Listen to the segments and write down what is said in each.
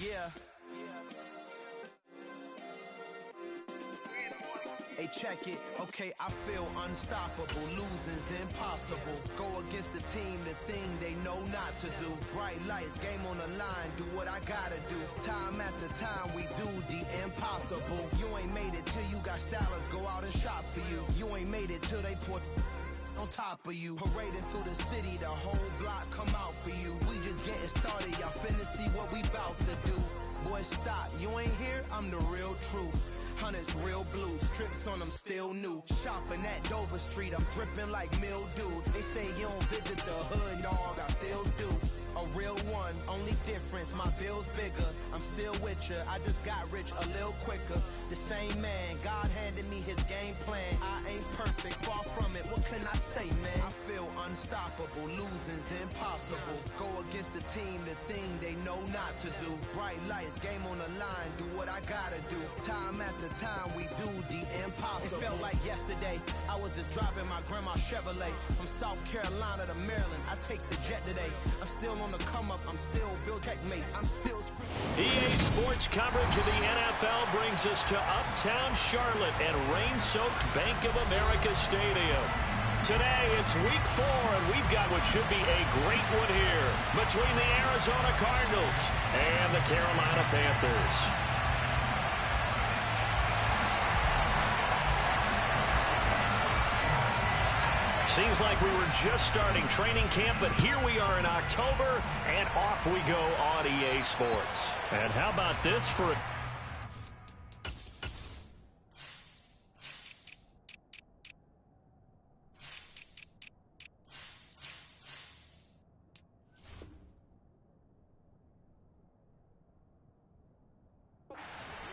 Yeah. Hey, check it. Okay, I feel unstoppable. Losing's impossible. Go against the team, the thing they know not to do. Bright lights, game on the line. Do what I gotta do. Time after time, we do the impossible. You ain't made it till you got stylers go out and shop for you. You ain't made it till they put on top of you. Parading through the city, the whole block come out for you. We just getting started, y'all finna see what we bout to do. Boy, stop, you ain't here, I'm the real truth. Hunters, real blues, strips on them still new. Shopping at Dover Street, I'm dripping like mildew. They say you don't visit the hood, dog, I still do. A real one, only difference, my bill's bigger. I'm still with ya, I just got rich a little quicker. The same man, God handed me his game plan. I ain't perfect, far from it, what can I say, man? I feel unstoppable, losing's impossible. Go against the team, the thing they know not to do. Bright lights, game on the line, do what I gotta do. Time after time, we do the impossible. It felt like yesterday, I was just driving my grandma's Chevrolet. From South Carolina to Maryland, I take the jet today. I'm still on the come up, I'm still Bill Checkmate, I'm still EA Sports coverage of the NFL brings us to Uptown Charlotte and rain-soaked Bank of America Stadium. Today it's week 4 and we've got what should be a great one here between the Arizona Cardinals and the Carolina Panthers. Seems like we were just starting training camp, but here we are in October, and off we go on EA Sports. And how about this for a...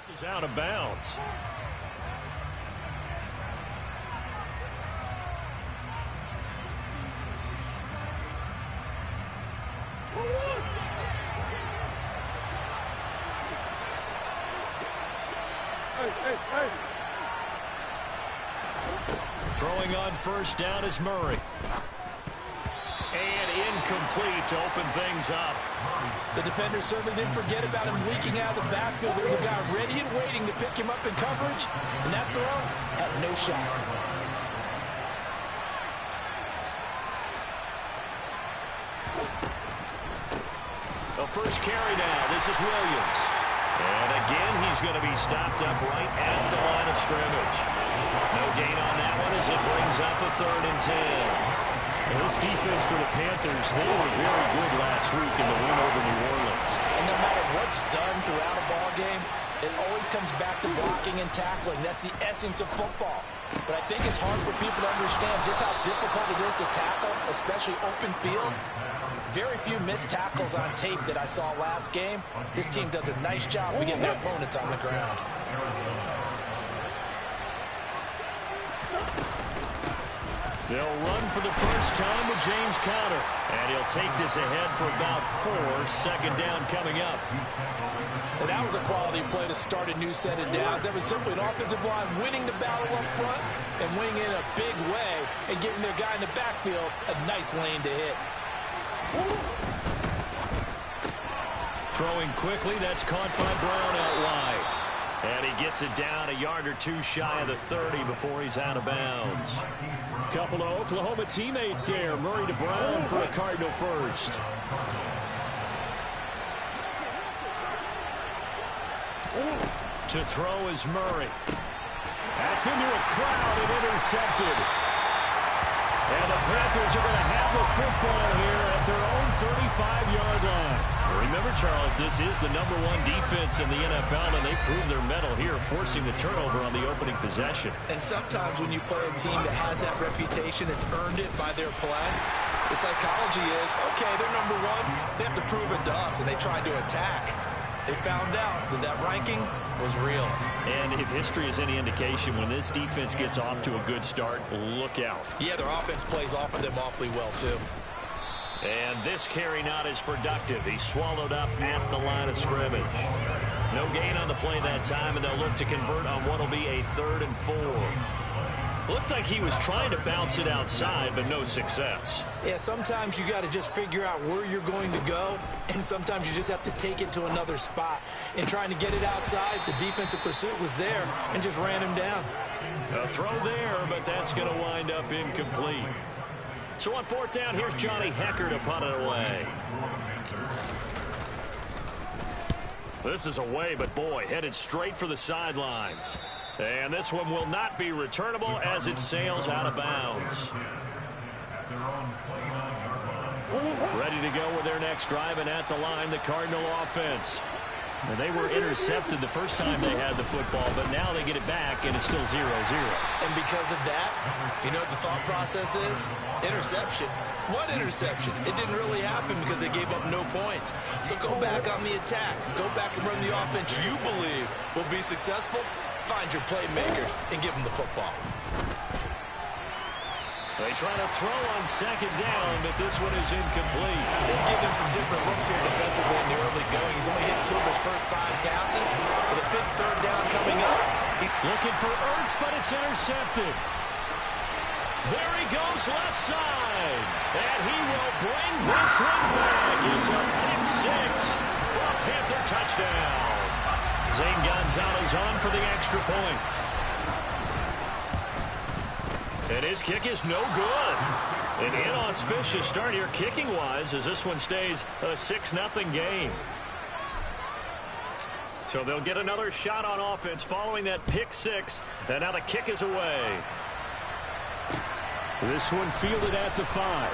This is out of bounds. Throwing on first down is Murray. And incomplete to open things up. The defender certainly didn't forget about him leaking out of the backfield. There was a guy ready and waiting to pick him up in coverage, and that throw had no shot. The first carry now. This is Williams. And again, he's going to be stopped up right at the line of scrimmage. No gain on that one as it brings up a 3rd and 10. Well, this defense for the Panthers, they were very good last week in the win over New Orleans. And no matter what's done throughout a ball game, it always comes back to blocking and tackling. That's the essence of football. But I think it's hard for people to understand just how difficult it is to tackle, especially open field. Very few missed tackles on tape that I saw last game. This team does a nice job of getting their opponents on the ground. They'll run for the first time with James Conner. And he'll take this ahead for about 4. 2nd down coming up. Well, that was a quality play to start a new set of downs. That was simply an offensive line winning the battle up front and winning in a big way and giving their guy in the backfield a nice lane to hit. Throwing quickly, that's caught by Brown out wide. And he gets it down a yard or 2 shy of the 30 before he's out of bounds. A couple of Oklahoma teammates there. Murray to Brown for a Cardinal first. To throw is Murray. That's into a crowd and intercepted. And the Panthers are going to have the football here at their own 35-yard line. Remember, Charles, this is the #1 defense in the NFL, and they proved their mettle here, forcing the turnover on the opening possession. And sometimes when you play a team that has that reputation, it's earned it by their play. The psychology is, okay, they're #1. They have to prove it to us, and they tried to attack. They found out that that ranking was real. And if history is any indication, when this defense gets off to a good start, look out. Yeah, their offense plays off of them awfully well, too. And this carry not as productive. He's swallowed up at the line of scrimmage. No gain on the play that time, and they'll look to convert on what will be a 3rd and 4. Looked like he was trying to bounce it outside, but no success. Yeah, sometimes you got to just figure out where you're going to go, and sometimes you just have to take it to another spot. In trying to get it outside, the defensive pursuit was there and just ran him down. A throw there, but that's going to wind up incomplete. So on fourth down, here's Johnny Hecker to punt it away. This is away, but boy, headed straight for the sidelines. And this one will not be returnable as it sails out of bounds. Ready to go with their next drive, and at the line, the Cardinal offense. And they were intercepted the first time they had the football, but now they get it back, and it's still 0-0. And because of that, you know what the thought process is? Interception. What interception? It didn't really happen because they gave up no points. So go back on the attack. Go back and run the offense you believe will be successful. Find your playmakers and give them the football. They try to throw on second down, but this one is incomplete. They'll give him some different looks here defensively in the early going. He's only hit 2 of his first 5 passes with a big third down coming up. Looking for Ertz, but it's intercepted. There he goes left side, and he will bring this one back. It's a pick 6 for a Panther touchdown. Zane Gonzalez on for the extra point. And his kick is no good. An inauspicious start here kicking-wise as this one stays a 6-0 game. So they'll get another shot on offense following that pick 6. And now the kick is away. This one fielded at the 5.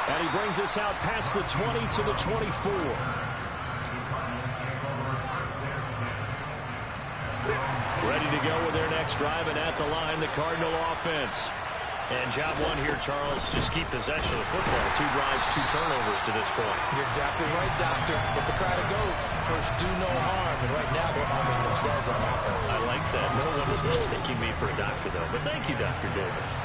And he brings us out past the 20 to the 24. Ready to go with their next drive, and at the line, the Cardinal offense. And job one here, Charles, just keep possession of the football. 2 drives, 2 turnovers to this point. You're exactly right, Doctor. Hippocratic oath. First, do no harm. And right now, they're harming themselves on offense. I like that. No one is mistaking me for a doctor, though. But thank you, Dr. Davis.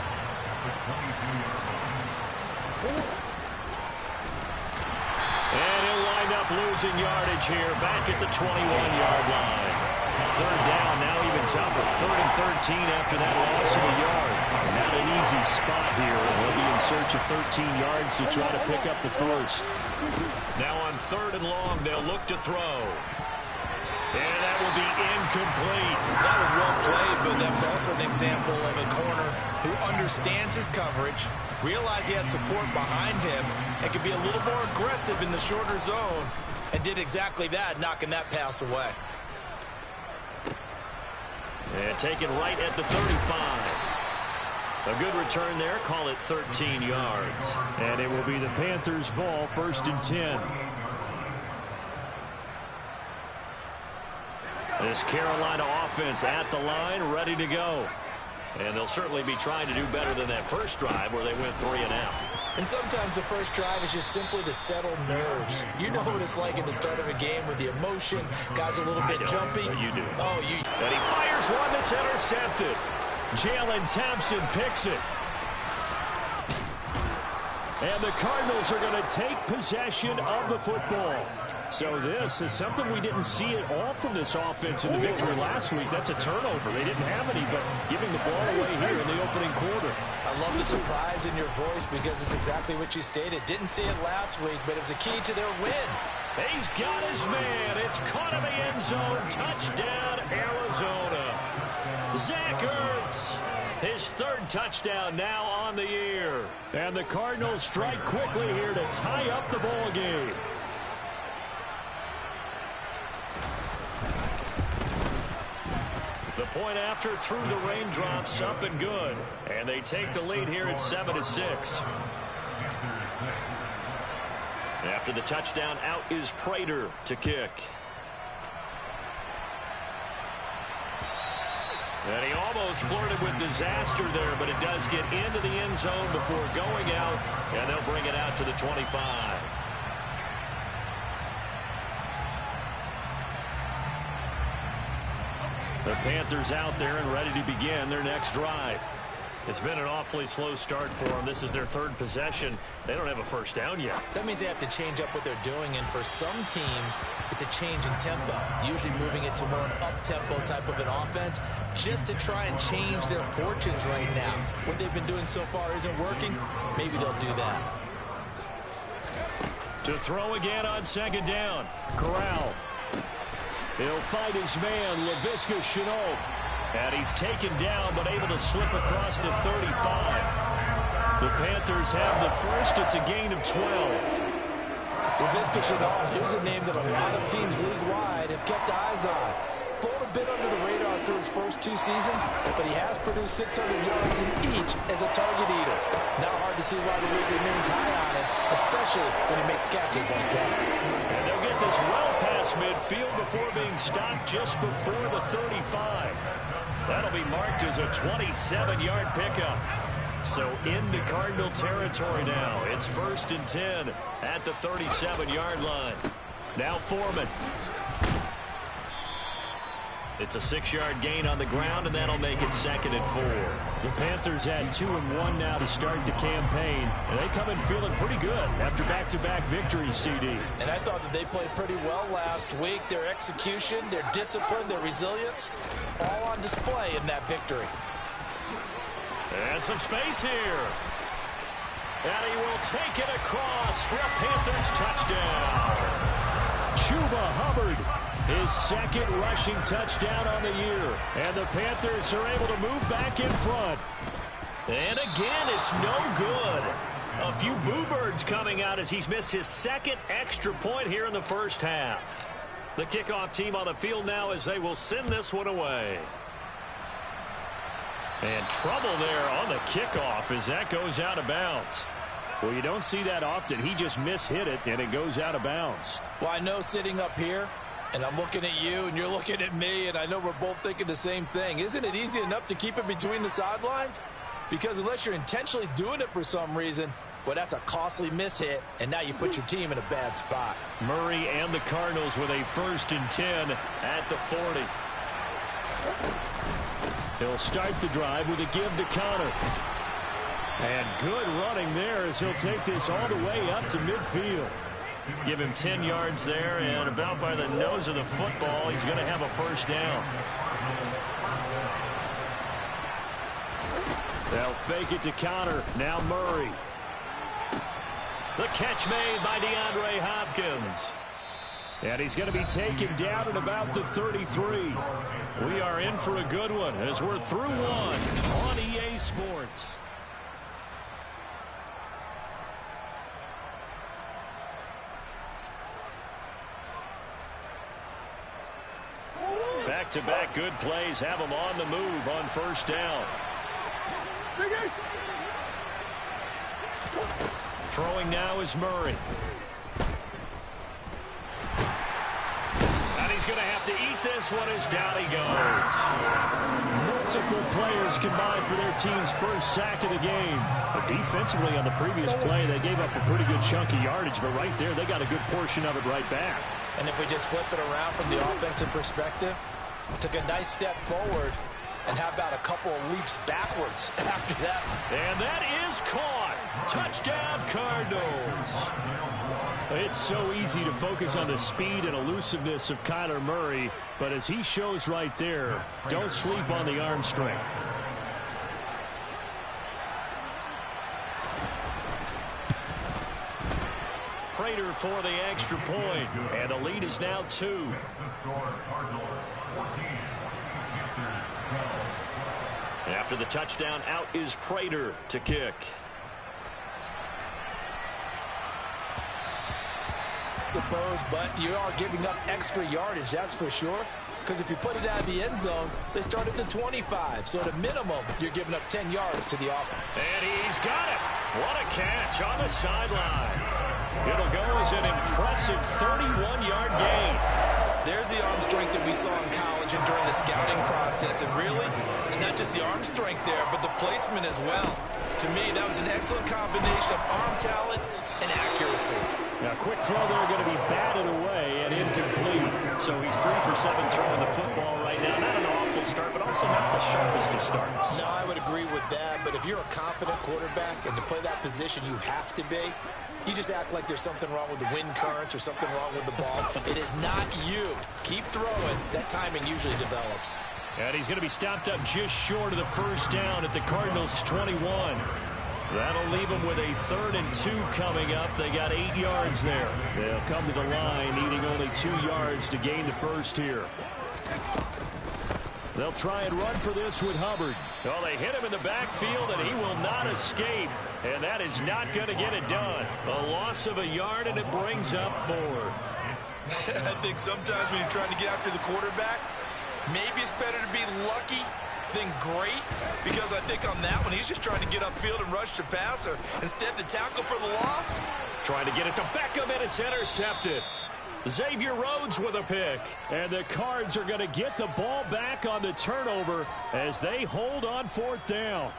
And he'll wind up losing yardage here, back at the 21-yard line. Third down, now even tougher. 3rd and 13 after that loss of a yard. Not an easy spot here. They'll be in search of 13 yards to try to pick up the first. Now on 3rd and long, they'll look to throw. And that will be incomplete. That was well played, but that was also an example of a corner who understands his coverage, realized he had support behind him, and could be a little more aggressive in the shorter zone, and did exactly that, knocking that pass away. And taken right at the 35. A good return there. Call it 13 yards. And it will be the Panthers' ball, 1st and 10. This Carolina offense at the line, ready to go. And they'll certainly be trying to do better than that first drive where they went 3 and out. And sometimes the first drive is just simply to settle nerves. You know what it's like at the start of a game with the emotion. Guys a little bit jumpy. You do. Oh, you. And he fires one that's intercepted. Jalen Thompson picks it. And the Cardinals are going to take possession of the football. So this is something we didn't see at all from this offense in the victory last week. That's a turnover. They didn't have any, but giving the ball away here in the opening quarter. I love the surprise in your voice because it's exactly what you stated. Didn't see it last week, but it's a key to their win. He's got his man. It's caught in the end zone. Touchdown, Arizona. Zach Ertz. His 3rd touchdown now on the year. And the Cardinals strike quickly here to tie up the ball game. The point after through the raindrops, up and good. And they take the lead here at 7-6. After the touchdown, out is Prater to kick. And he almost flirted with disaster there, but it does get into the end zone before going out, and they'll bring it out to the 25. The Panthers out there and ready to begin their next drive. It's been an awfully slow start for them. This is their third possession. They don't have a first down yet. So that means they have to change up what they're doing, and for some teams, it's a change in tempo, usually moving it to more an up-tempo type of an offense just to try and change their fortunes right now. What they've been doing so far isn't working. Maybe they'll do that. To throw again on second down. Corral. He'll fight his man, Laviska Shenault. And he's taken down, but able to slip across the 35. The Panthers have the first. It's a gain of 12. Laviska Shenault, here's a name that a lot of teams league-wide have kept eyes on. Flown a bit under the radar through his first 2 seasons, but he has produced 600 yards in each as a target eater. Now hard to see why the league remains high on him, especially when he makes catches like that. And they'll get this well past midfield before being stopped just before the 35. That'll be marked as a 27-yard pickup. So into Cardinal territory now. It's 1st and 10 at the 37-yard line. Now Foreman. It's a 6-yard gain on the ground, and that'll make it 2nd and 4. The Panthers had 2-1 now to start the campaign, and they come in feeling pretty good after back-to-back victories, CD. And I thought that they played pretty well last week. Their execution, their discipline, their resilience, all on display in that victory. And some space here. And he will take it across for a Panthers touchdown. Chuba Hubbard, his 2nd rushing touchdown on the year. And the Panthers are able to move back in front. And again, it's no good. A few boo birds coming out as he's missed his 2nd extra point here in the first half. The kickoff team on the field now as they will send this one away. And trouble there on the kickoff as that goes out of bounds. Well, you don't see that often. He just mishit it, and it goes out of bounds. Well, I know sitting up here, and I'm looking at you, and you're looking at me, and I know we're both thinking the same thing. Isn't it easy enough to keep it between the sidelines? Because unless you're intentionally doing it for some reason, well, that's a costly mishit, and now you put your team in a bad spot. Murray and the Cardinals with a 1st and 10 at the 40. He'll start the drive with a give to Connor. And good running there as he'll take this all the way up to midfield. Give him 10 yards there, and about by the nose of the football, he's going to have a first down. They'll fake it to Connor. Now Murray. The catch made by DeAndre Hopkins. And he's going to be taken down at about the 33. We are in for a good one as we're through one on EA Sports. Back-to-back good plays have them on the move on first down. Throwing now is Murray. And he's going to have to eat this one as down he goes. Multiple players combined for their team's first sack of the game. But defensively on the previous play, they gave up a pretty good chunk of yardage, but right there, they got a good portion of it right back. And if we just flip it around from the offensive perspective, took a nice step forward, and how about a couple of leaps backwards after that? And that is caught. Touchdown, Cardinals. It's so easy to focus on the speed and elusiveness of Kyler Murray, but as he shows right there, don't sleep on the arm strength. Prater for the extra point, and the lead is now 2. After the touchdown, out is Prater to kick. Suppose, but you are giving up extra yardage, that's for sure. Because if you put it out of the end zone, they start at the 25. So at a minimum, you're giving up 10 yards to the offense. And he's got it. What a catch on the sideline. It'll go as an impressive 31-yard gain. There's the arm strength that we saw in college and during the scouting process. And really, it's not just the arm strength there, but the placement as well. To me, that was an excellent combination of arm talent and accuracy. Now, quick throw there going to be batted away and incomplete. So he's 3 for 7 throwing the football right now. Not an awful slow start, but also not the sharpest of starts. No, I would agree with that. But if you're a confident quarterback and to play that position you have to be, you just act like there's something wrong with the wind currents or something wrong with the ball. It is not you. Keep throwing. That timing usually develops. And he's going to be stopped up just short of the first down at the Cardinals' 21. That'll leave them with a 3rd and 2 coming up. They got 8 yards there. They'll come to the line needing only 2 yards to gain the first here. They'll try and run for this with Hubbard. Well, they hit him in the backfield, and he will not escape. And that is not going to get it done. A loss of a yard, and it brings up 4th. I think sometimes when you're trying to get after the quarterback, maybe it's better to be lucky than great, because I think on that one, he's just trying to get upfield and rush the passer. Instead, the tackle for the loss. Trying to get it to Beckham, and it's intercepted. Xavier Rhodes with a pick. And the Cards are going to get the ball back on the turnover as they hold on 4th down.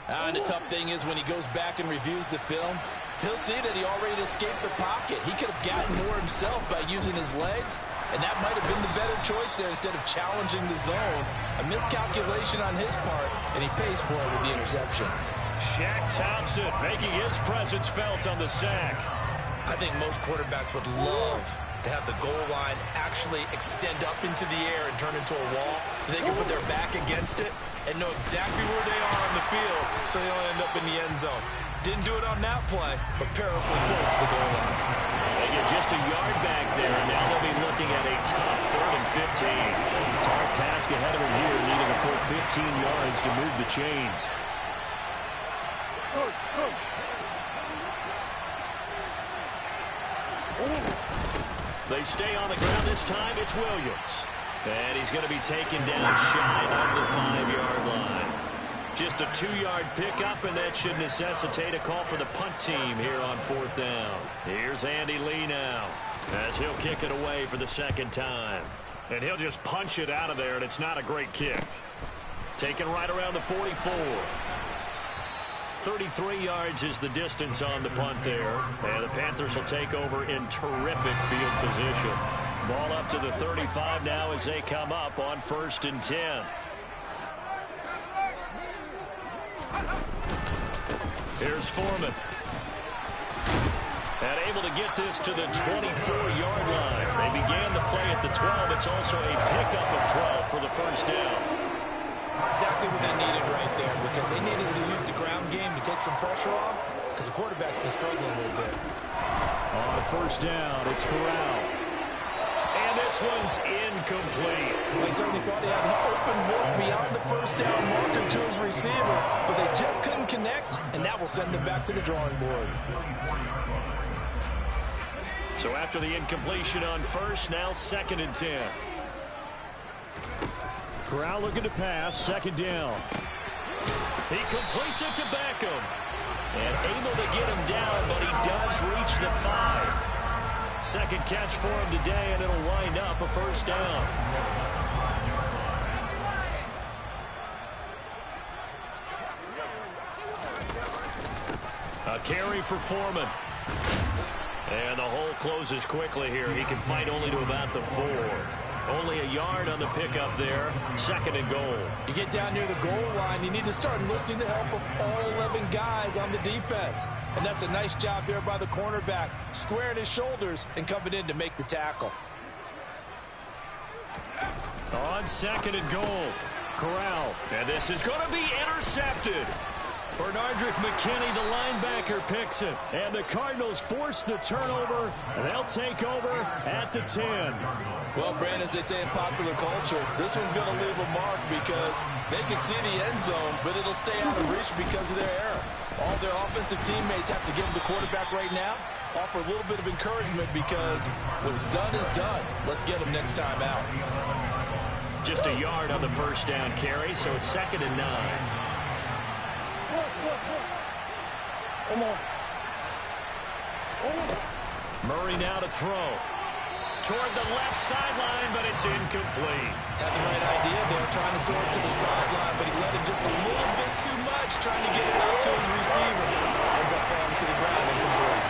And the tough thing is when he goes back and reviews the film, he'll see that he already escaped the pocket. He could have gotten more himself by using his legs, and that might have been the better choice there instead of challenging the zone. A miscalculation on his part, and he pays for it with the interception. Shaq Thompson making his presence felt on the sack. I think most quarterbacks would love to have the goal line actually extend up into the air and turn into a wall. They can put their back against it and know exactly where they are on the field so they don't end up in the end zone. Didn't do it on that play, but perilously close to the goal line. They get just a yard back there, and now they'll be looking at a tough 3rd and 15. Tough task ahead of them here, needing a full 15 yards to move the chains. They stay on the ground this time. It's Williams. And he's going to be taken down shy of the 5-yard line. Just a 2-yard pickup, and that should necessitate a call for the punt team here on 4th down. Here's Andy Lee now as he'll kick it away for the 2nd time. And he'll just punch it out of there, and it's not a great kick. Taken right around the 44. 33 yards is the distance on the punt there. And the Panthers will take over in terrific field position. Ball up to the 35 now as they come up on 1st and 10. Here's Foreman. And able to get this to the 24-yard line. They began the play at the 12. It's also a pickup of 12 for the first down. Exactly what they needed right there, because they needed to use the ground game to take some pressure off, because the quarterback's been struggling a little bit. On 1st down, it's Corral. And this one's incomplete. Well, he certainly thought he had an open look beyond the first down marker to his receiver, but they just couldn't connect, and that will send them back to the drawing board. So after the incompletion on 1st, now 2nd and 10. Corral looking to pass, 2nd down. He completes it to Beckham. And able to get him down, but he does reach the 5. 2nd catch for him today, and it'll wind up a 1st down. A carry for Foreman. And the hole closes quickly here. He can fight only to about the 4. Only a yard on the pickup there. 2nd and goal. You get down near the goal line, you need to start enlisting the help of all 11 guys on the defense. And that's a nice job there by the cornerback, squaring his shoulders and coming in to make the tackle. On 2nd and goal, Corral. And this is going to be intercepted. Bernardrick McKinney, the linebacker, picks it. And the Cardinals force the turnover. And they'll take over at the 10. Well, Brandon, as they say in popular culture, this one's going to leave a mark because they can see the end zone, but it'll stay out of reach because of their error. All their offensive teammates have to give them the quarterback right now, offer a little bit of encouragement because what's done is done. Let's get them next time out. Just a yard on the 1st down carry, so it's 2nd and 9. Murray now to throw. Toward the left sideline, but it's incomplete. Had the right idea there, trying to throw it to the sideline, but he let him just a little bit too much, trying to get it out to his receiver. Ends up falling to the ground incomplete.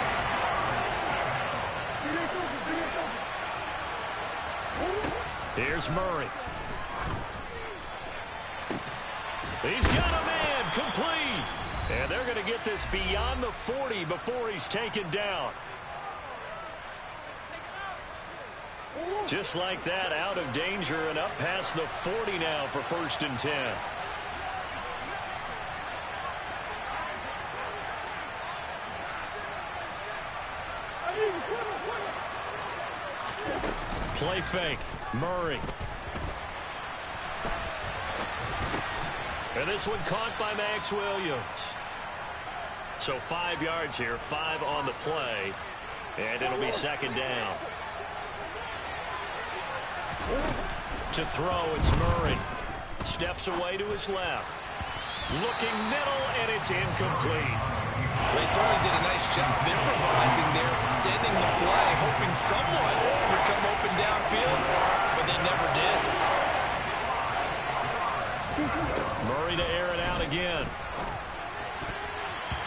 Here's Murray. He's got a man, complete. And they're going to get this beyond the 40 before he's taken down. Just like that, out of danger and up past the 40 now for 1st and 10. Play fake. Murray. And this one caught by Max Williams. So 5 yards here, 5 on the play. And it'll be 2nd down. To throw, it's Murray. Steps away to his left. Looking middle, and it's incomplete. They certainly did a nice job improvising there, extending the play, hoping someone would come open downfield, but they never did. Murray to air it out again.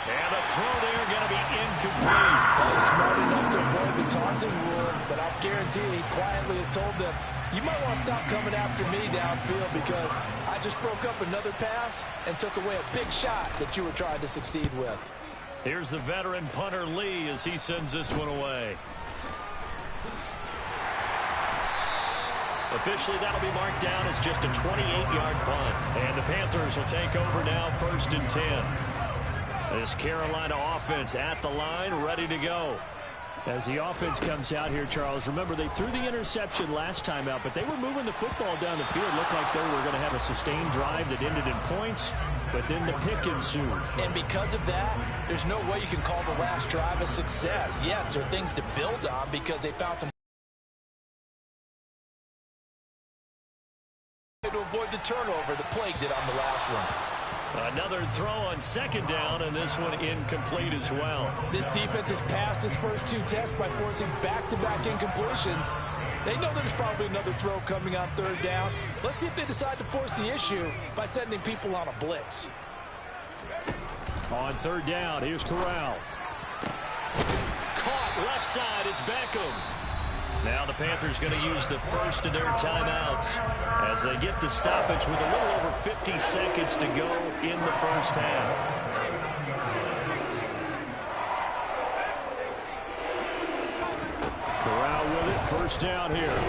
And the throw there going to be incomplete. Well, he's smart enough to avoid the taunting rule, but I'll guarantee he quietly has told them, you might want to stop coming after me downfield because I just broke up another pass and took away a big shot that you were trying to succeed with. Here's the veteran punter Lee as he sends this one away. Officially, that'll be marked down as just a 28-yard punt. And the Panthers will take over now, 1st and 10. This Carolina offense at the line, ready to go. As the offense comes out here, Charles, remember they threw the interception last time out, but they were moving the football down the field. Looked like they were going to have a sustained drive that ended in points, but then the pick ensued. And because of that, there's no way you can call the last drive a success. Yes, there are things to build on because they found some to avoid the turnover that plagued it on the last one. Another throw on 2nd down, and this one incomplete as well. This defense has passed its first 2 tests by forcing back-to-back incompletions. They know there's probably another throw coming on 3rd down. Let's see if they decide to force the issue by sending people on a blitz. On 3rd down, here's Corral. Caught left side, it's Beckham. Now the Panthers going to use the first of their timeouts as they get the stoppage with a little over 50 seconds to go in the first half. Corral with it, 1st down here.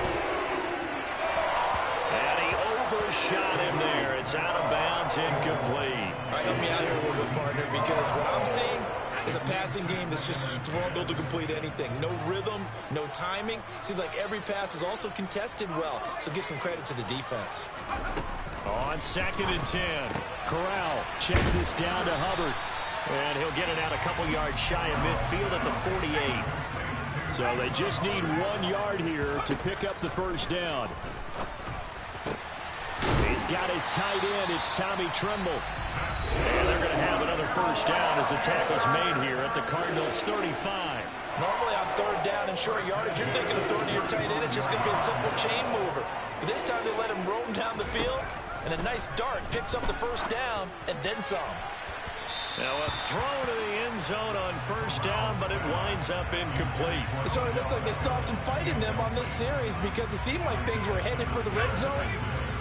And he overshot him there. It's out of bounds, incomplete. All right, help me out here a little bit, partner, because what I'm seeing is a passing game that's just struggled to complete anything. No rhythm, no timing. Seems like every pass is also contested well, so give some credit to the defense. On 2nd and 10, Corral checks this down to Hubbard, and he'll get it out a couple yards shy of midfield at the 48. So they just need 1 yard here to pick up the 1st down. He's got his tight end. It's Tommy Tremble. And they're going to have another 1st down as the tackle's made here at the Cardinals' 35. Normally on 3rd down and short yardage, you're thinking of throwing to your tight end. It's just going to be a simple chain mover. But this time they let him roam down the field, and a nice dart picks up the 1st down and then some. Now a throw to the end zone on 1st down, but it winds up incomplete. It sort of looks like they still have some fight in them on this series because it seemed like things were headed for the red zone.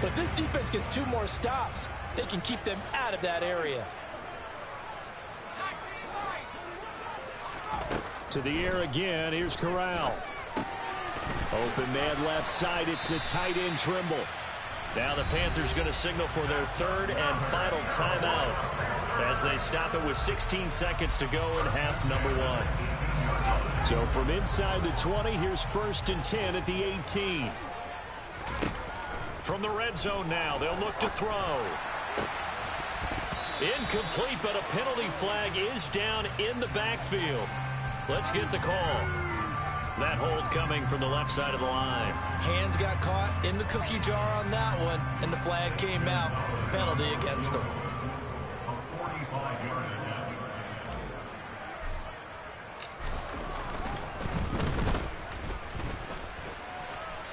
But if this defense gets 2 more stops, they can keep them out of that area. To the air again, here's Corral. Open man left side, it's the tight end Trimble. Now the Panthers going to signal for their 3rd and final timeout as they stop it with 16 seconds to go in half number 1. So from inside the 20, here's 1st and 10 at the 18. From the red zone now, they'll look to throw. Incomplete, but a penalty flag is down in the backfield. Let's get the call. That hold coming from the left side of the line. Hands got caught in the cookie jar on that one, and the flag came out. Penalty against him.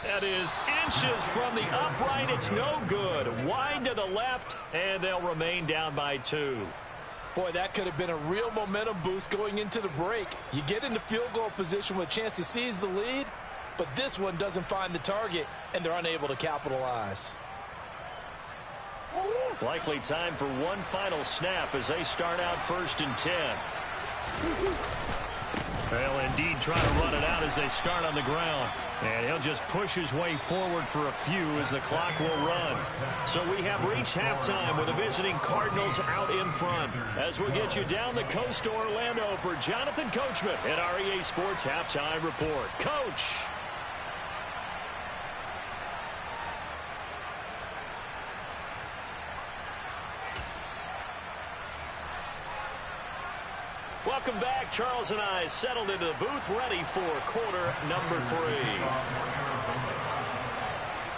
That is inches from the upright. It's no good. Wide to the left, and they'll remain down by 2. Boy, that could have been a real momentum boost going into the break. You get into field goal position with a chance to seize the lead, but this one doesn't find the target, and they're unable to capitalize. Likely time for one final snap as they start out 1st and 10. They'll indeed try to run it out as they start on the ground. And he'll just push his way forward for a few as the clock will run. So we have reached halftime with the visiting Cardinals out in front. As we'll get you down the coast to Orlando for Jonathan Coachman at our EA Sports Halftime Report. Coach. Welcome back. Charles and I settled into the booth, ready for quarter number 3.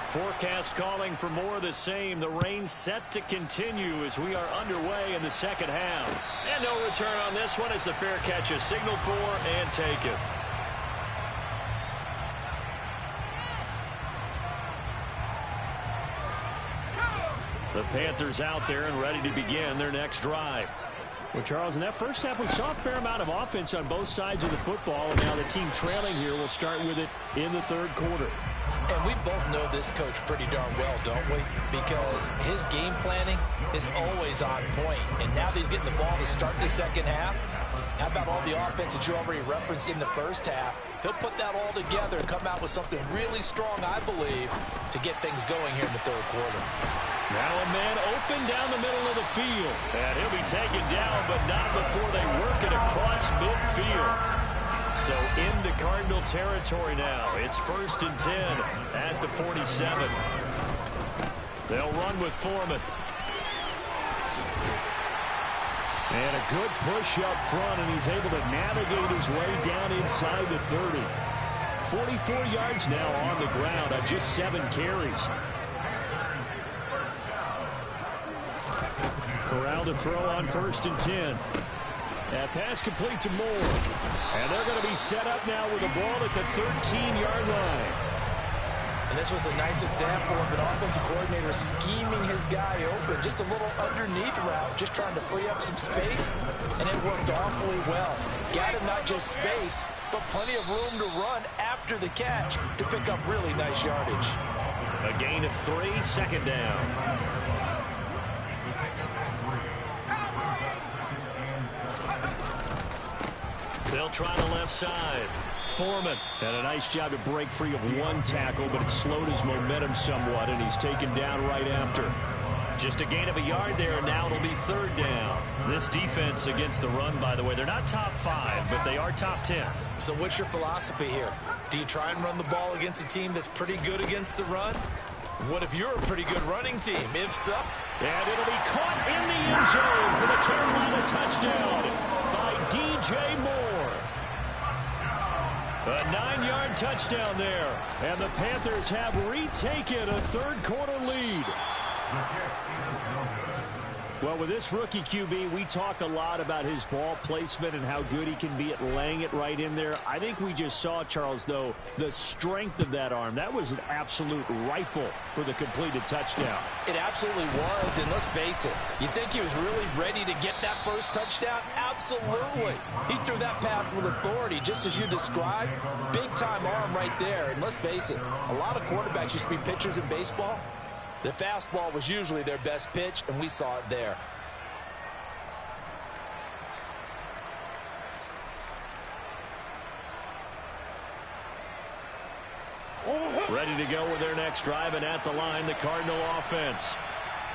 Forecast calling for more of the same. The rain set to continue as we are underway in the second half. And no return on this one as the fair catch is signaled for and taken. The Panthers out there and ready to begin their next drive. Well, Charles, in that first half, we saw a fair amount of offense on both sides of the football, and now the team trailing here will start with it in the third quarter. And we both know this coach pretty darn well, don't we? Because his game planning is always on point. And now that he's getting the ball to start the second half, how about all the offense that you already referenced in the first half? He'll put that all together and come out with something really strong, I believe, to get things going here in the third quarter. Now a man open down the middle of the field. And he'll be taken down, but not before they work it across midfield. So into Cardinal territory now. It's 1st and 10 at the 47. They'll run with Foreman. And a good push up front, and he's able to navigate his way down inside the 30. 44 yards now on the ground on just 7 carries. Corral to throw on 1st and 10. That pass complete to Moore. And they're going to be set up now with the ball at the 13-yard line. And this was a nice example of an offensive coordinator scheming his guy open. Just a little underneath route, just trying to free up some space. And it worked awfully well. Got him not just space, but plenty of room to run after the catch to pick up really nice yardage. A gain of 3, 2nd down. They'll try the left side. Foreman had a nice job to break free of one tackle, but it slowed his momentum somewhat, and he's taken down right after. Just a gain of a yard there, and now it'll be 3rd down. This defense against the run, by the way, they're not top 5, but they are top 10. So what's your philosophy here? Do you try and run the ball against a team that's pretty good against the run? What if you're a pretty good running team? If so. And it'll be caught in the end zone for the Carolina touchdown by DJ Moore. A 9-yard touchdown there. And the Panthers have retaken a third-quarter lead. Well, with this rookie QB, we talk a lot about his ball placement and how good he can be at laying it right in there. I think we just saw, Charles, though, the strength of that arm. That was an absolute rifle for the completed touchdown. It absolutely was, and let's face it, you think he was really ready to get that first touchdown? Absolutely. He threw that pass with authority, just as you described. Big-time arm right there, and let's face it, a lot of quarterbacks used to be pitchers in baseball. The fastball was usually their best pitch, and we saw it there. Ready to go with their next drive, and at the line, the Cardinal offense.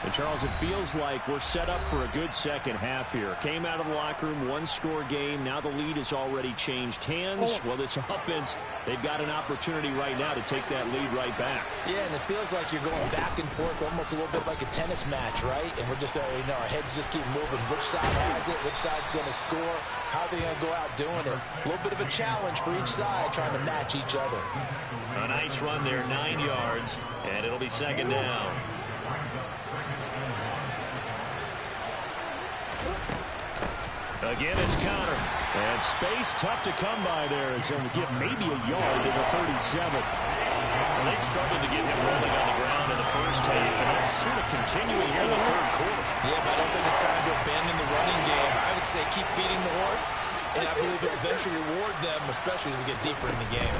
And, Charles, it feels like we're set up for a good second half here. Came out of the locker room, one-score game. Now the lead has already changed hands. Well, this offense, they've got an opportunity right now to take that lead right back. Yeah, and it feels like you're going back and forth almost a little bit like a tennis match, right? And we're just, our heads just keep moving. Which side has it? Which side's going to score? How are they going to go out doing it? A little bit of a challenge for each side, trying to match each other. A nice run there, 9 yards, and it'll be 2nd down. Again, it's Connor. And space tough to come by there as he'll get maybe a yard to the 37. Well, they struggled to get him rolling on the ground in the first half, and that's sort of continuing here in the third quarter. Yeah, but I don't think it's time to abandon the running game. I would say keep feeding the horse, and I believe it'll eventually reward them, especially as we get deeper in the game.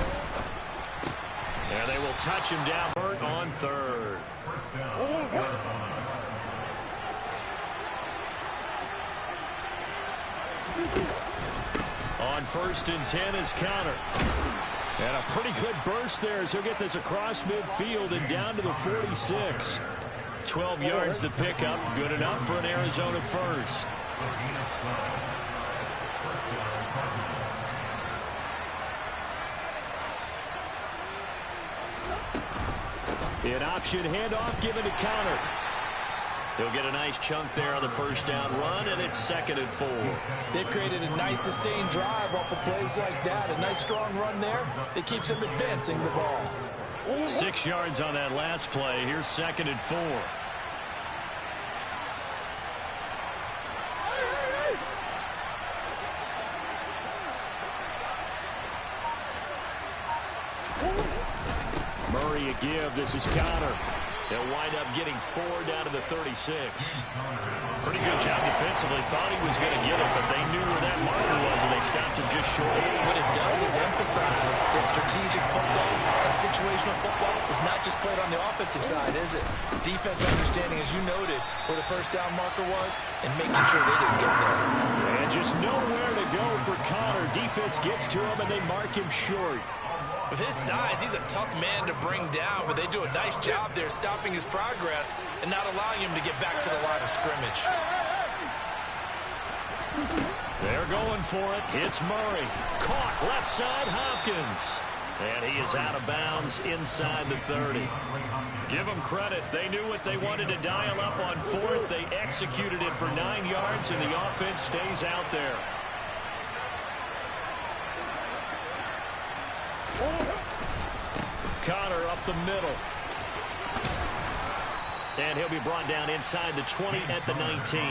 And they will touch him down on 3rd. On 1st and 10 is Counter. And a pretty good burst there as he'll get this across midfield and down to the 46. 12 yards to pick up. Good enough for an Arizona first. An option handoff given to Counter. He'll get a nice chunk there on the first down run, and it's 2nd and 4. They've created a nice sustained drive off of plays like that. A nice strong run there. It keeps them advancing the ball. 6 yards on that last play. Here's 2nd and 4. Murray a give. This is Counter. They'll wind up getting 4 down to the 36. Pretty good job defensively. Thought he was going to get it, but they knew where that marker was, and they stopped him just short. What it does is emphasize that strategic football and situational football is not just played on the offensive side, is it? Defense understanding, as you noted, where the first down marker was and making sure they didn't get there. And just nowhere to go for Connor. Defense gets to him, and they mark him short. With his size, he's a tough man to bring down, but they do a nice job there stopping his progress and not allowing him to get back to the line of scrimmage. They're going for it. It's Murray. Caught left side, Hopkins. And he is out of bounds inside the 30. Give them credit. They knew what they wanted to dial up on 4th. They executed it for 9 yards, and the offense stays out there. Connor up the middle. And he'll be brought down inside the 20 at the 19.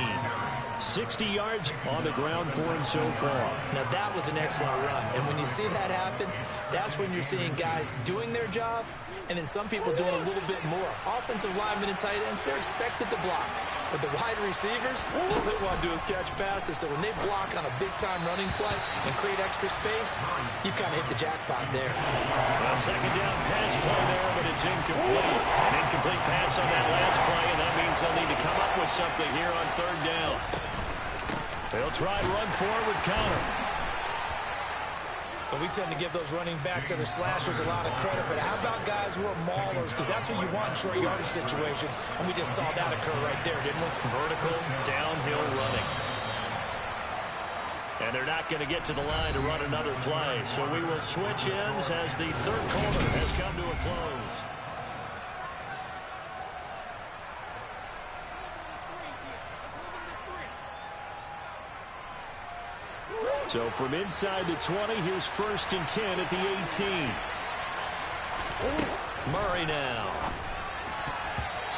60 yards on the ground for him so far. Now that was an excellent run. And when you see that happen, that's when you're seeing guys doing their job and then some people doing a little bit more. Offensive linemen and tight ends, they're expected to block. But the wide receivers, all they want to do is catch passes. So when they block on a big-time running play and create extra space, you've kind of hit the jackpot there. A second down pass play there, but it's incomplete. An incomplete pass on that last play, and that means they'll need to come up with something here on 3rd down. They'll try to run forward, Connor. And we tend to give those running backs that are slashers a lot of credit, but how about guys who are maulers? Because that's who you want in short yardage situations, and we just saw that occur right there, didn't we? Vertical, downhill running. And they're not going to get to the line to run another play, so we will switch ends as the 3rd quarter has come to a close. So from inside the 20, here's 1st and 10 at the 18. Murray now.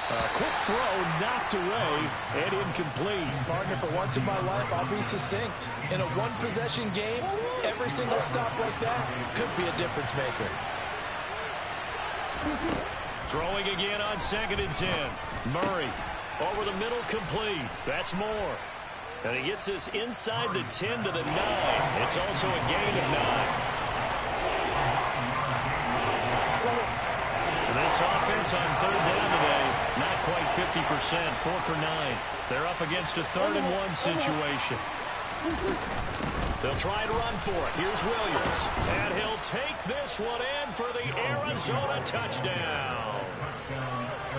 A quick throw knocked away and incomplete. Partner, for once in my life, I'll be succinct. In a one-possession game, every single stop like that could be a difference maker. Throwing again on 2nd and 10. Murray over the middle, complete. That's more. And he gets this inside the 10 to the 9. It's also a gain of 9. And this offense on 3rd down today, not quite 50%, 4 for 9. They're up against a 3rd and 1 situation. They'll try to run for it. Here's Williams. And he'll take this one in for the Arizona touchdown.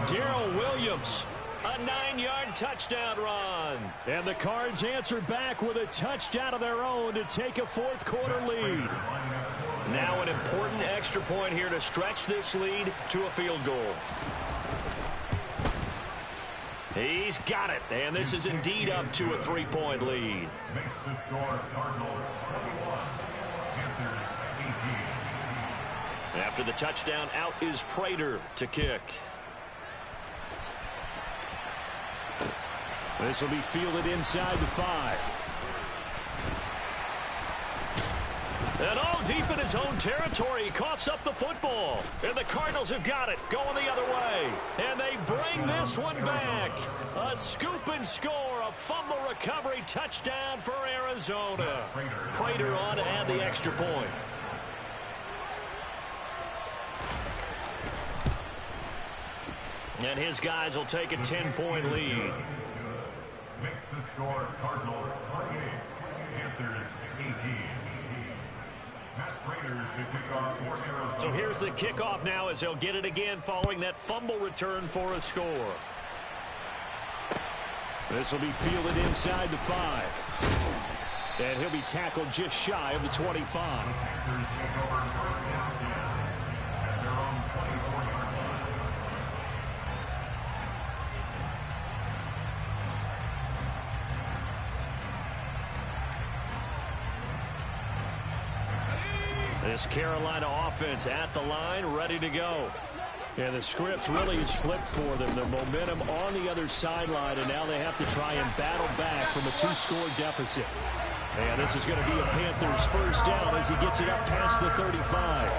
Darrell Williams. A 9-yard touchdown run. And the Cards answer back with a touchdown of their own to take a 4th quarter lead. Now an important extra point here to stretch this lead to a field goal. He's got it. And this is indeed up to a 3-point lead. After the touchdown, out is Prater to kick. This will be fielded inside the 5. And all deep in his own territory, he coughs up the football. And the Cardinals have got it, going the other way. And they bring this one back. A scoop and score, a fumble recovery touchdown for Arizona. Prater on to add the extra point. And his guys will take a 10-point lead. Makes the score Cardinals 28, So here's the kickoff now as he'll get it again following that fumble return for a score. This will be fielded inside the 5. And he'll be tackled just shy of the 25. This Carolina offense at the line, ready to go. And the script really is flipped for them. Their momentum on the other sideline, and now they have to try and battle back from a 2-score deficit. And this is going to be a Panthers first down as he gets it up past the 35.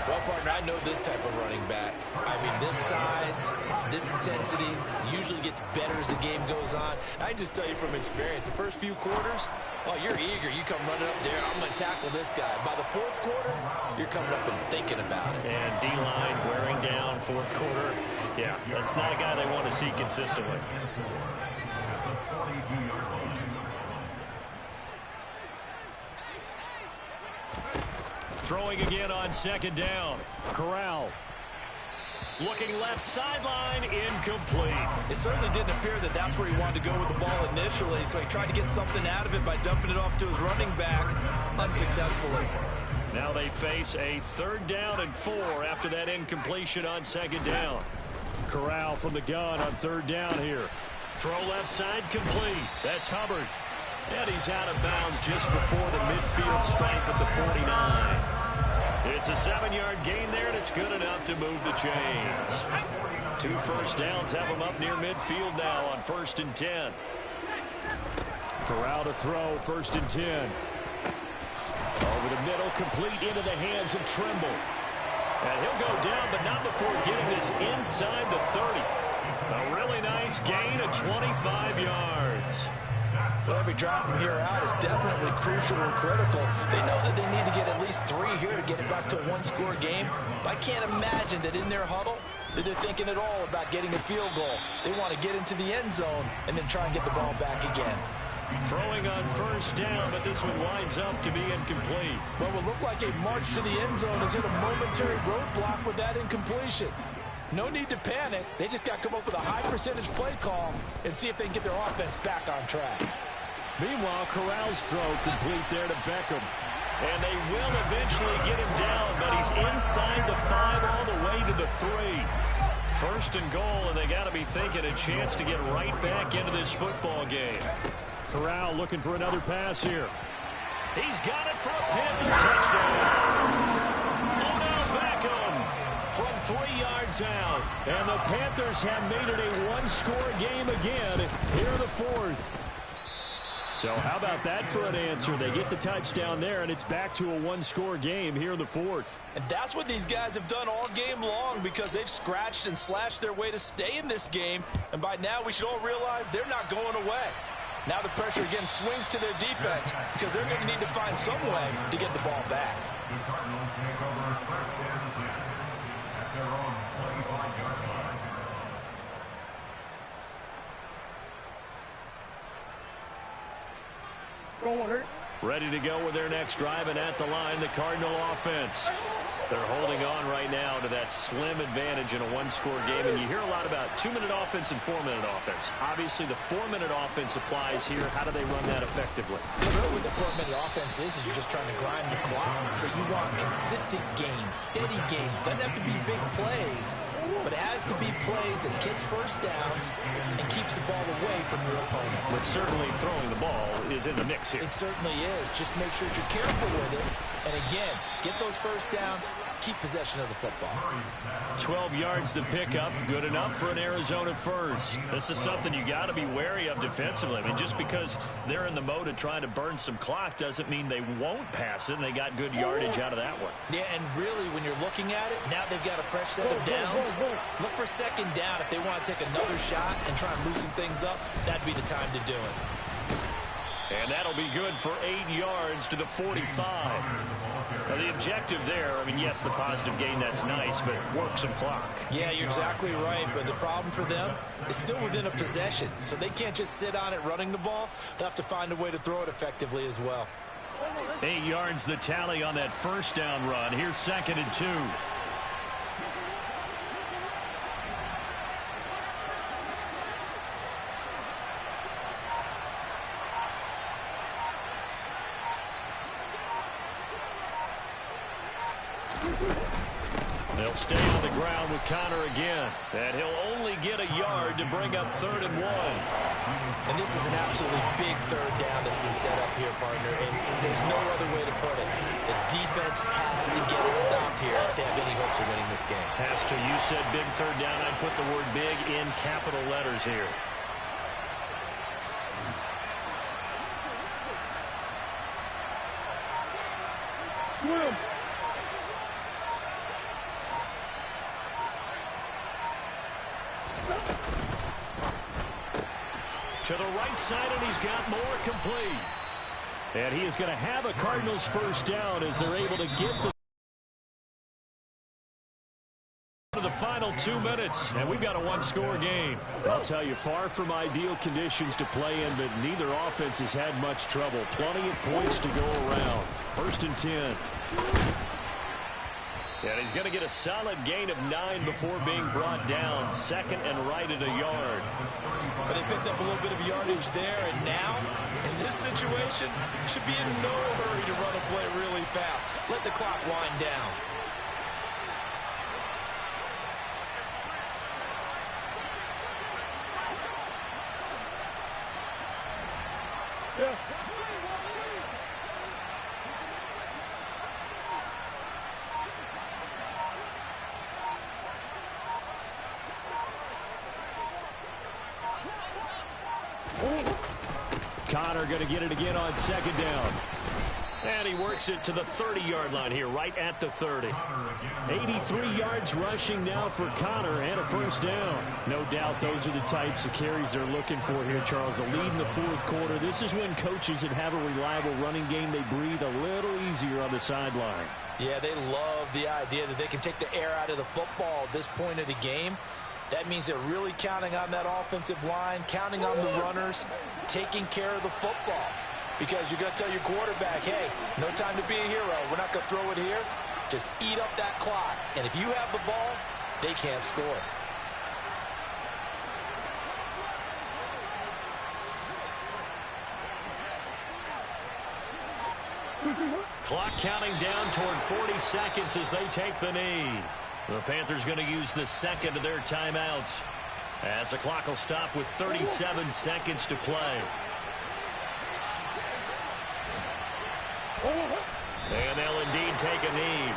Well, partner, I know this type of running back. I mean, this size, this intensity usually gets better as the game goes on. I just tell you from experience, the first few quarters, oh, you're eager. You come running up there, I'm going to tackle this guy. By the fourth quarter, you're coming up and thinking about it. And D-line wearing down fourth quarter. Yeah, that's not a guy they want to see consistently. Throwing again on second down. Corral. Looking left sideline, incomplete. It certainly didn't appear that that's where he wanted to go with the ball initially, so he tried to get something out of it by dumping it off to his running back unsuccessfully. Now they face a 3rd down and 4 after that incompletion on second down. Corral from the gun on 3rd down here. Throw left side complete. That's Hubbard. And he's out of bounds just before the midfield stripe at the 49. It's a 7-yard gain there, and it's good enough to move the chains. 2 first downs have them up near midfield now on 1st and 10. Corral to throw, 1st and 10. Over the middle, complete into the hands of Trimble. And he'll go down, but not before getting this inside the 30. A really nice gain of 25 yards. Well, every drive from here out is definitely crucial and critical. They know that they need to get at least 3 here to get it back to a 1-score game. But I can't imagine that in their huddle that they're thinking at all about getting a field goal. They want to get into the end zone and then try and get the ball back again. Throwing on 1st down, but this one winds up to be incomplete. Well, it will look like a march to the end zone has hit a momentary roadblock with that incompletion. No need to panic. They just got to come up with a high percentage play call and see if they can get their offense back on track. Meanwhile, Corral's throw complete there to Beckham. And they will eventually get him down, but he's inside the 5 all the way to the 3. 1st and goal, and they got to be thinking a chance to get right back into this football game. Corral looking for another pass here. He's got it for a Panther touchdown. From 3 yards out. And the Panthers have made it a 1-score game again here in the 4th. So how about that for an answer? They get the touchdown there, and it's back to a 1-score game here in the 4th. And that's what these guys have done all game long because they've scratched and slashed their way to stay in this game. And by now we should all realize they're not going away. Now the pressure again swings to their defense because they're going to need to find some way to get the ball back. The Cardinals take over 1st and 10 at their own 25-yard line. Ready to go with their next drive, and at the line, the Cardinal offense. They're holding on right now to that slim advantage in a 1-score game, and you hear a lot about 2-minute offense and 4-minute offense. Obviously, the 4-minute offense applies here. How do they run that effectively? Really, what the 4-minute offense is you're just trying to grind the clock. So you want consistent gains, steady gains. Doesn't have to be big plays, but it has to be plays that gets first downs and keeps the ball away from your opponent. But certainly throwing the ball is in the mix here. It certainly is. Just make sure you're careful with it. And again, get those first downs, keep possession of the football. 12 yards to pick up, good enough for an Arizona first. This is something you got to be wary of defensively. I mean, just because they're in the mode of trying to burn some clock doesn't mean they won't pass it, and they got good yardage out of that one. Yeah, and really, when you're looking at it, now they've got a fresh set of downs. Look for 2nd down if they want to take another shot and try and loosen things up. That'd be the time to do it. And that'll be good for 8 yards to the 45. Well, the objective there, I mean, yes, the positive gain, that's nice, but work some clock. Yeah, you're exactly right, but the problem for them is still within a possession, so they can't just sit on it running the ball. They'll have to find a way to throw it effectively as well. 8 yards the tally on that first down run. Here's 2nd and 2. They'll stay on the ground with Connor again. And he'll only get a yard to bring up 3rd and 1. And this is an absolutely big 3rd down that's been set up here, partner, and there's no other way to put it. The defense has to get a stop here if they have any hopes of winning this game. Has to. You said big 3rd down. I'd put the word big in capital letters here. Swim. To the right side, and he's got more complete. And he is going to have a Cardinals first down as they're able to get the final 2 minutes. And we've got a one-score game. I'll tell you, far from ideal conditions to play in, but neither offense has had much trouble. Plenty of points to go around. 1st and 10. And he's going to get a solid gain of 9 before being brought down. 2nd and right at a yard. But they picked up a little bit of yardage there, and now, in this situation, should be in no hurry to run a play really fast. Let the clock wind down. Yeah. Connor going to get it again on 2nd down. And he works it to the 30-yard line here, right at the 30. 83 yards rushing now for Connor and a first down. No doubt those are the types of carries they're looking for here, Charles. The lead in the 4th quarter. This is when coaches that have a reliable running game, they breathe a little easier on the sideline. Yeah, they love the idea that they can take the air out of the football at this point of the game. That means they're really counting on that offensive line, counting on the runners, taking care of the football. Because you're going to tell your quarterback, hey, no time to be a hero. We're not going to throw it here. Just eat up that clock. And if you have the ball, they can't score. Clock counting down toward 40 seconds as they take the knee. The Panthers going to use the 2nd of their timeouts as the clock will stop with 37 seconds to play. And they'll indeed take a knee.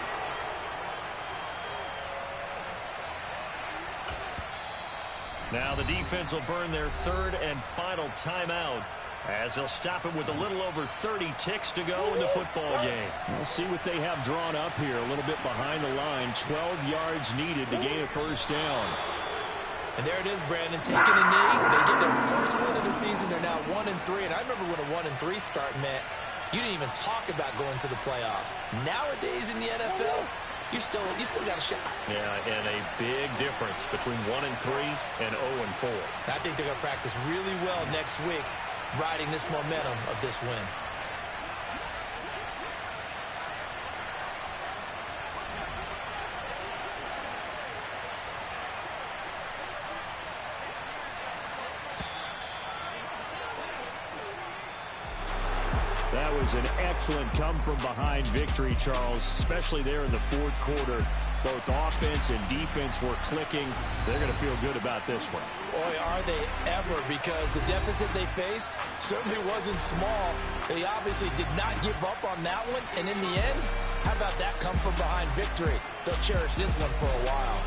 Now the defense will burn their 3rd and final timeout as they'll stop it with a little over 30 ticks to go in the football game. We'll see what they have drawn up here. A little bit behind the line. 12 yards needed to gain a first down. And there it is, Brandon, taking a knee. They get their first win of the season. They're now 1-3. And I remember when a 1-3 start meant you didn't even talk about going to the playoffs. Nowadays in the NFL, you still got a shot. Yeah, and a big difference between 1-3 and 0-4. I think they're going to practice really well next week, riding this momentum of this win. That was an excellent come-from-behind victory, Charles, especially there in the 4th quarter. Both offense and defense were clicking. They're going to feel good about this one. Boy, are they ever, because the deficit they faced certainly wasn't small. They obviously did not give up on that one, and in the end, how about that come-from-behind victory? They'll cherish this one for a while.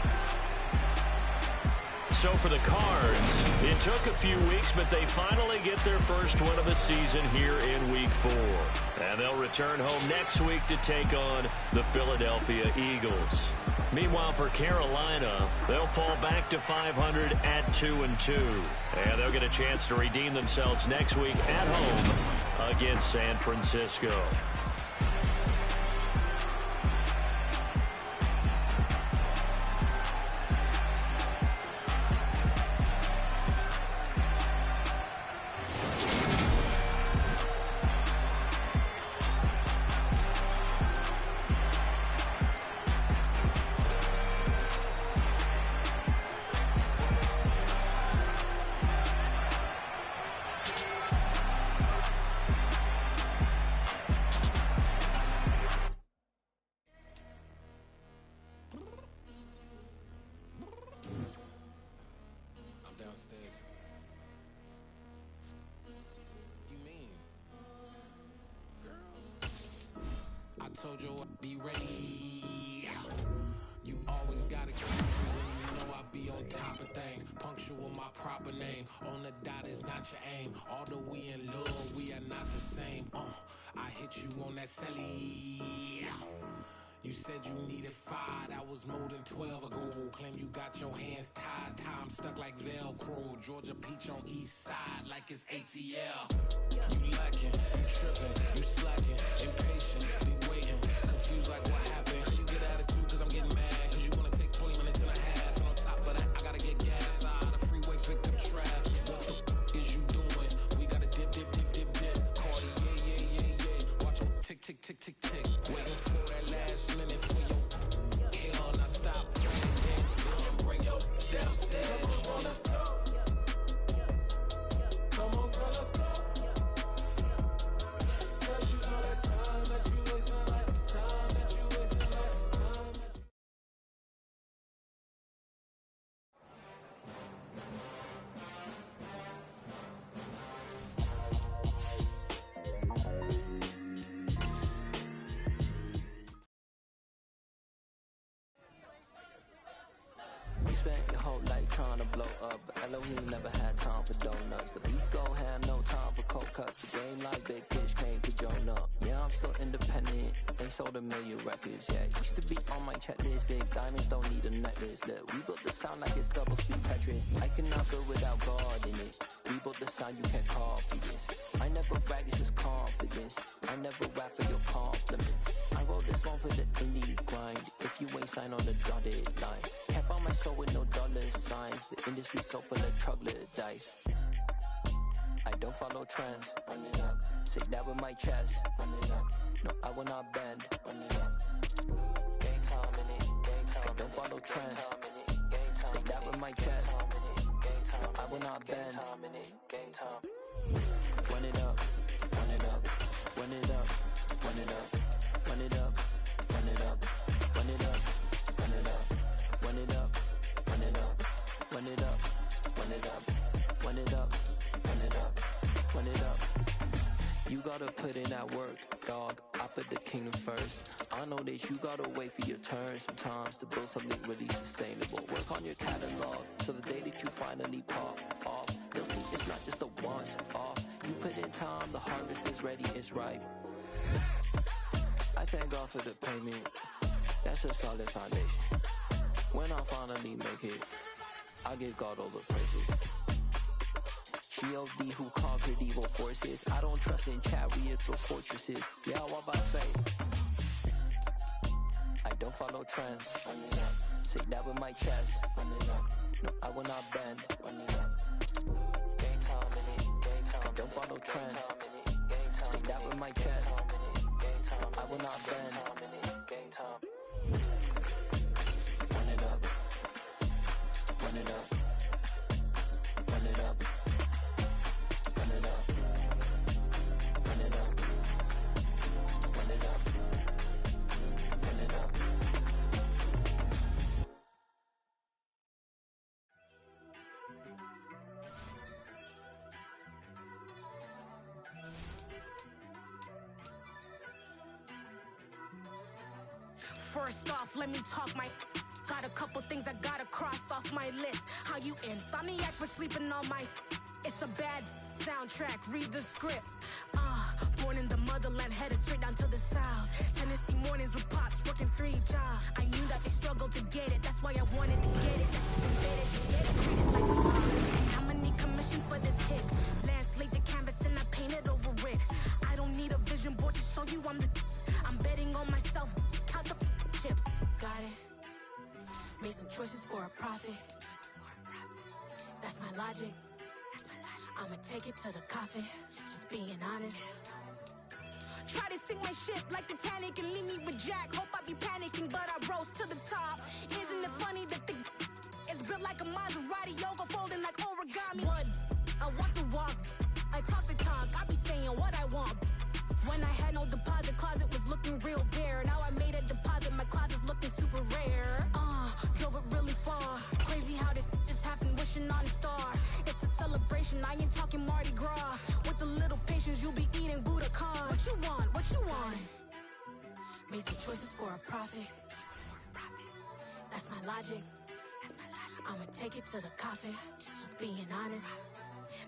So for the Cards, it took a few weeks, but they finally get their first win of the season here in Week 4. And they'll return home next week to take on the Philadelphia Eagles. Meanwhile, for Carolina, they'll fall back to 500 at 2-2. And they'll get a chance to redeem themselves next week at home against San Francisco. my proper name. On the dot is not your aim. Although we in love, we are not the same. I hit you on that celly. You said you needed 5, that was more than 12 ago. Claim you got your hands tied, time stuck like Velcro. Georgia peach on east side like it's ATL. You lacking, you tripping, you slacking, impatient, waiting, confused like what happened. You get attitude cause I'm getting mad, cause you wanna take 20 minutes and a half. And on top of that, I gotta get gas out of the freeway, pick up traffic. What the is you doing? We gotta dip, dip, dip, dip, dip. Cardi, yeah. Watch your tick, tick, tick, tick, tick. Waiting for that last minute for your hell, now stop playing games, girl, and bring your downstairs. Come on, let's go. Come on, girl, let's go. Cause you know that time that you wasting, like time that you wasting, like time that you... Spent your whole life trying to blow up, but Elohim never had time for donuts. The beat go ham, no time for cold cuts. The game like Big Pitch came to Jonah. Yeah, I'm still independent. They sold 1 million records. Yeah, used to be on my checklist. Big diamonds don't need a necklace. Look, we built the sound like it's double speed Tetris. I cannot build without God in it. We built the sound, you can't copy this. I never brag, it's just confidence. I never rap for your compliments. I wrote this one for the indie grind. If you ain't signed on the dotted line, can't buy my soul with no dollar signs. The industry so full of troglodytes. I don't follow trends. Run it up. Say that with my chest. Run it up. No, I will not bend. Run it up. Gang time in it. Gang time. I don't follow trends. Say that with my chest. No, I will not bend. Gang time. Run it up. Run it up. Run it up. Run it up. Run it up. Run it up. Run it up. Run it up. Run it up. Run it up. Run it up. Run it up. Run it up. Run it up. Run it up. You gotta put in that work, dog. I put the kingdom first. I know that you gotta wait for your turn sometimes to build something really sustainable. Work on your catalog, so the day that you finally pop off, they'll see it's not just a once off. You put in time, the harvest is ready, it's ripe. I thank God for the payment. That's a solid foundation. When I finally make it, I give God all the praises. G.O.D. who conquered evil forces. I don't trust in chariots or fortresses. Yeah, I walk by faith. I don't follow trends. Say that with my chest. No, I will not bend. Gang time in it. Gang time. I don't follow trends. Say that with my chest. No, I will not bend. Gang time. Run it up. Run it up. Run it up. Run it up. Run it up. Run it up. Run it up. First off, let me talk my... Got a couple things I gotta cross off my list. How you insomniac for sleeping on my... It's a bad soundtrack, read the script. Born in the motherland, headed straight down to the south. Tennessee mornings with pops, working 3 jobs. I knew that they struggled to get it, that's why I wanted to get it. That's been better, just get it, treat it like a mob. I'ma need commission for this hit. Lance laid the canvas and I painted over it. I don't need a vision board to show you I'm the... I'm betting on myself, count the chips. Got it. Made some choices for a profit. That's my logic. I'ma take it to the coffin, just being honest. Try to sink my ship like Titanic and leave me with Jack. Hope I be panicking, but I rose to the top. Isn't it funny that the is built like a Maserati, yoga folding like origami? What? I walk the walk, I talk the talk, I be saying what I want. When I had no deposit, closet was looking real bare. Now I made a deposit, my closet's looking super rare. Drove it really far. Crazy how did just happen, wishing on a star. It's a celebration, I ain't talking Mardi Gras. With a little patience, you'll be eating Budokan. What you want? What you want? Made some choices for a profit. That's my logic. I'ma take it to the coffin, just being honest.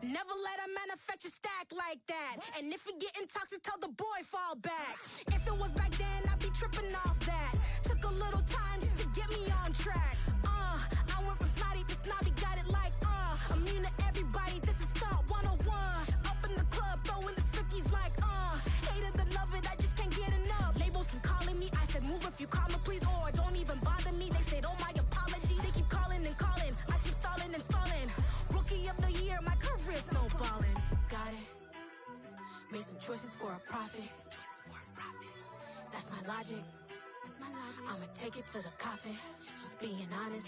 Never let a manufacture stack like that. And if it getting toxic, tell the boy fall back. If it was back then, I'd be tripping off that. Took a little time just to get me on track. I went from snotty to snobby, got it like, immune to everybody, this is stunt 101. Up in the club, throwing the cookies like, hate it or love it, I just can't get enough. Labels keep calling me, I said move if you call me please, or don't even bother me. They said, oh my apologies, they keep calling and calling. I keep stalling and stalling. Rookie of the year, my career snowballing. Got it. Made some choices for a profit. That's my logic. I'ma take it to the coffin, just being honest.